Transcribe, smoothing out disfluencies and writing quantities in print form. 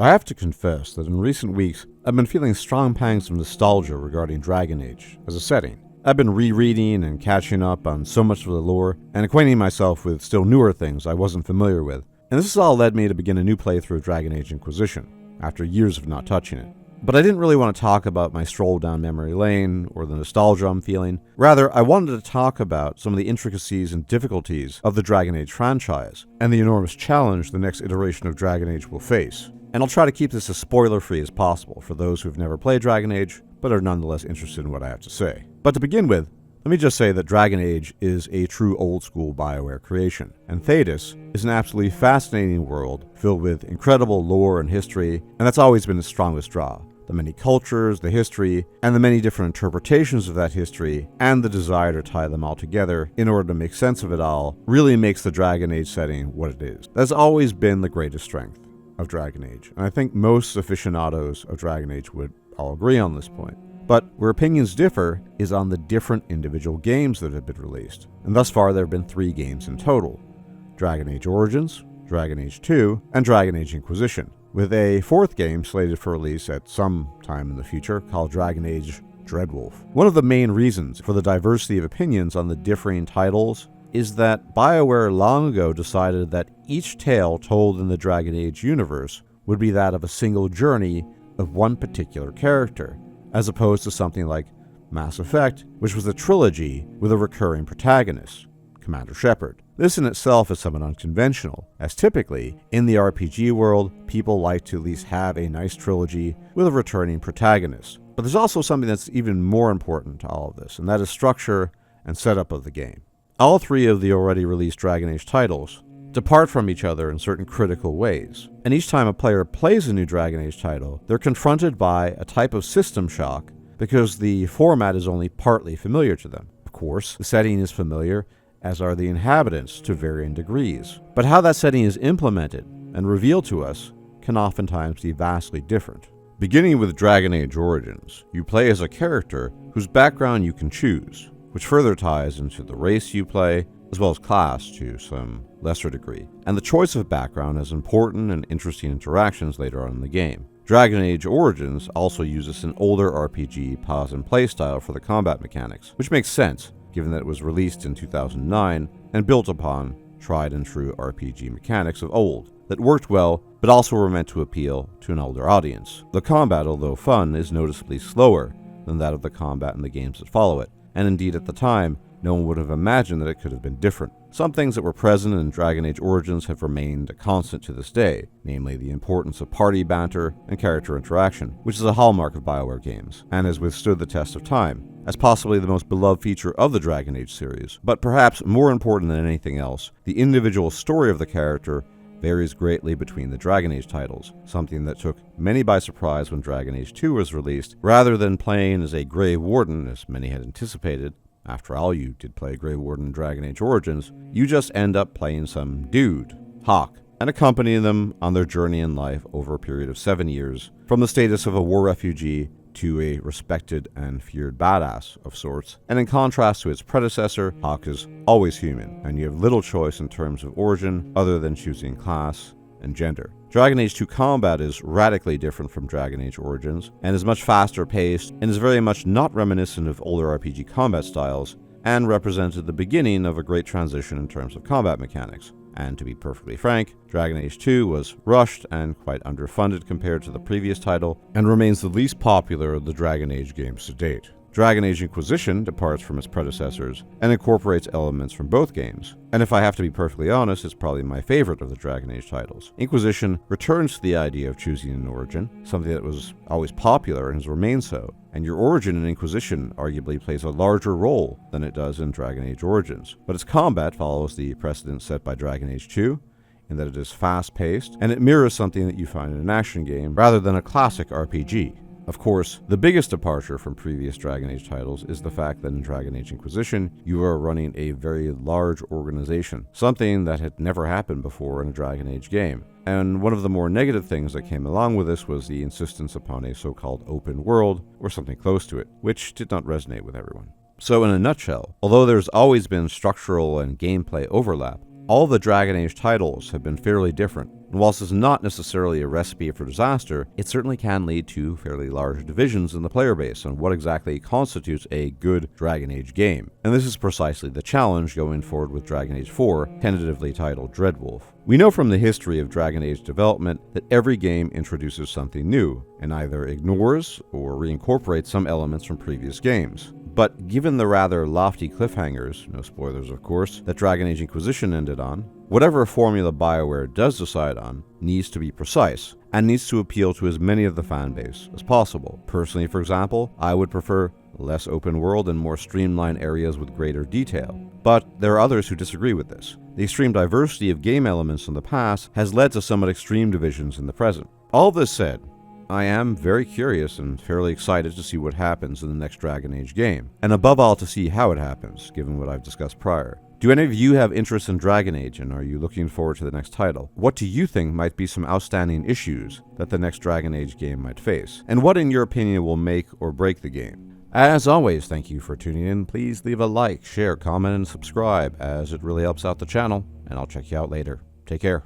I have to confess that in recent weeks, I've been feeling strong pangs of nostalgia regarding Dragon Age as a setting. I've been rereading and catching up on so much of the lore, and acquainting myself with still newer things I wasn't familiar with, and this has all led me to begin a new playthrough of Dragon Age Inquisition, after years of not touching it. But I didn't really want to talk about my stroll down memory lane, or the nostalgia I'm feeling. Rather, I wanted to talk about some of the intricacies and difficulties of the Dragon Age franchise, and the enormous challenge the next iteration of Dragon Age will face. And I'll try to keep this as spoiler-free as possible for those who've never played Dragon Age, but are nonetheless interested in what I have to say. But to begin with, let me just say that Dragon Age is a true old-school BioWare creation, and Thedas is an absolutely fascinating world filled with incredible lore and history, and that's always been its strongest draw. The many cultures, the history, and the many different interpretations of that history, and the desire to tie them all together in order to make sense of it all, really makes the Dragon Age setting what it is. That's always been the greatest strength of Dragon Age, and I think most aficionados of Dragon Age would all agree on this point. But where opinions differ is on the different individual games that have been released, and thus far there have been 3 games in total: Dragon Age Origins, Dragon Age 2, and Dragon Age Inquisition, with a 4th game slated for release at some time in the future called Dragon Age Dreadwolf. One of the main reasons for the diversity of opinions on the differing titles is that BioWare long ago decided that each tale told in the Dragon Age universe would be that of a single journey of one particular character, as opposed to something like Mass Effect, which was a trilogy with a recurring protagonist, Commander Shepard. This in itself is somewhat unconventional, as typically, in the RPG world, people like to at least have a nice trilogy with a returning protagonist. But there's also something that's even more important to all of this, and that is structure and setup of the game. All 3 of the already released Dragon Age titles depart from each other in certain critical ways, and each time a player plays a new Dragon Age title, they're confronted by a type of system shock because the format is only partly familiar to them. Of course, the setting is familiar, as are the inhabitants to varying degrees, but how that setting is implemented and revealed to us can oftentimes be vastly different. Beginning with Dragon Age Origins, you play as a character whose background you can choose, which further ties into the race you play, as well as class to some lesser degree. And the choice of background has important and interesting interactions later on in the game. Dragon Age Origins also uses an older RPG pause and play style for the combat mechanics, which makes sense, given that it was released in 2009 and built upon tried and true RPG mechanics of old that worked well, but also were meant to appeal to an older audience. The combat, although fun, is noticeably slower than that of the combat in the games that follow it, and indeed at the time, no one would have imagined that it could have been different. Some things that were present in Dragon Age Origins have remained a constant to this day, namely the importance of party banter and character interaction, which is a hallmark of BioWare games, and has withstood the test of time, as possibly the most beloved feature of the Dragon Age series. But perhaps more important than anything else, the individual story of the character varies greatly between the Dragon Age titles, something that took many by surprise when Dragon Age 2 was released. Rather than playing as a Grey Warden, as many had anticipated, after all, you did play Grey Warden in Dragon Age Origins, you just end up playing some dude, Hawk, and accompanying them on their journey in life over a period of 7 years, from the status of a war refugee to a respected and feared badass of sorts. And in contrast to its predecessor, Hawk is always human, and you have little choice in terms of origin other than choosing class and gender. Dragon Age 2 combat is radically different from Dragon Age Origins, and is much faster paced, and is very much not reminiscent of older RPG combat styles, and represented the beginning of a great transition in terms of combat mechanics. And to be perfectly frank, Dragon Age 2 was rushed and quite underfunded compared to the previous title, and remains the least popular of the Dragon Age games to date. Dragon Age Inquisition departs from its predecessors and incorporates elements from both games, and if I have to be perfectly honest, it's probably my favorite of the Dragon Age titles. Inquisition returns to the idea of choosing an origin, something that was always popular and has remained so, and your origin in Inquisition arguably plays a larger role than it does in Dragon Age Origins. But its combat follows the precedent set by Dragon Age 2, in that it is fast-paced, and it mirrors something that you find in an action game rather than a classic RPG. Of course, the biggest departure from previous Dragon Age titles is the fact that in Dragon Age Inquisition, you are running a very large organization, something that had never happened before in a Dragon Age game. And one of the more negative things that came along with this was the insistence upon a so-called open world, or something close to it, which did not resonate with everyone. So in a nutshell, although there's always been structural and gameplay overlap, all the Dragon Age titles have been fairly different, And whilst it's not necessarily a recipe for disaster, it certainly can lead to fairly large divisions in the player base on what exactly constitutes a good Dragon Age game. And this is precisely the challenge going forward with Dragon Age 4, tentatively titled Dreadwolf. We know from the history of Dragon Age development that every game introduces something new, and either ignores or reincorporates some elements from previous games. But given the rather lofty cliffhangers, no spoilers of course, that Dragon Age Inquisition ended on, whatever formula BioWare does decide on needs to be precise, and needs to appeal to as many of the fanbase as possible. Personally, for example, I would prefer less open world and more streamlined areas with greater detail. But there are others who disagree with this. The extreme diversity of game elements in the past has led to somewhat extreme divisions in the present. All this said, I am very curious and fairly excited to see what happens in the next Dragon Age game, and above all to see how it happens, given what I've discussed prior. Do any of you have interest in Dragon Age, and are you looking forward to the next title? What do you think might be some outstanding issues that the next Dragon Age game might face? And what in your opinion will make or break the game? As always, thank you for tuning in. Please leave a like, share, comment, and subscribe, as it really helps out the channel, and I'll check you out later. Take care.